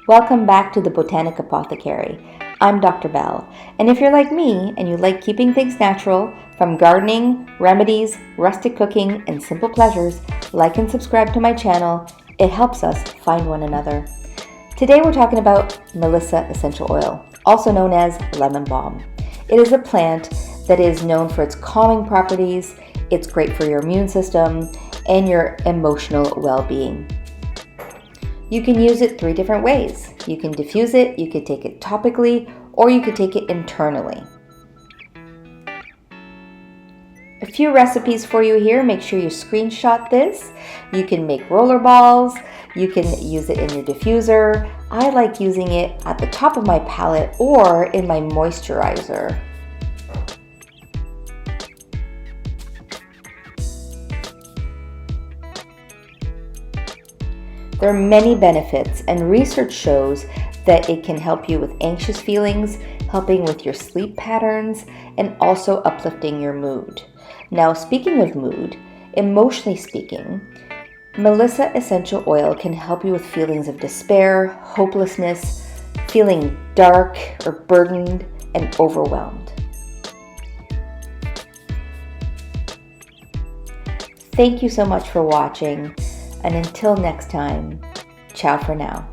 Welcome back to the Botanic Apothecary. I'm Dr. Bell, and if you're like me and you like keeping things natural, from gardening, remedies, rustic cooking, and simple pleasures, like and subscribe to my channel. It helps us find one another. Today we're talking about Melissa essential oil, also known as lemon balm. It is a plant that is known for its calming properties. It's great for your immune system and your emotional well-being. You can use it 3 different ways. You can diffuse it, you could take it topically, or you could take it internally. A few recipes for you here. Make sure you screenshot this. You can make roller balls. You can use it in your diffuser. I like using it at the top of my palette or in my moisturizer. There are many benefits, and research shows that it can help you with anxious feelings, helping with your sleep patterns, and also uplifting your mood. Now, speaking of mood, emotionally speaking, Melissa essential oil can help you with feelings of despair, hopelessness, feeling dark or burdened and overwhelmed. Thank you so much for watching. And until next time, ciao for now.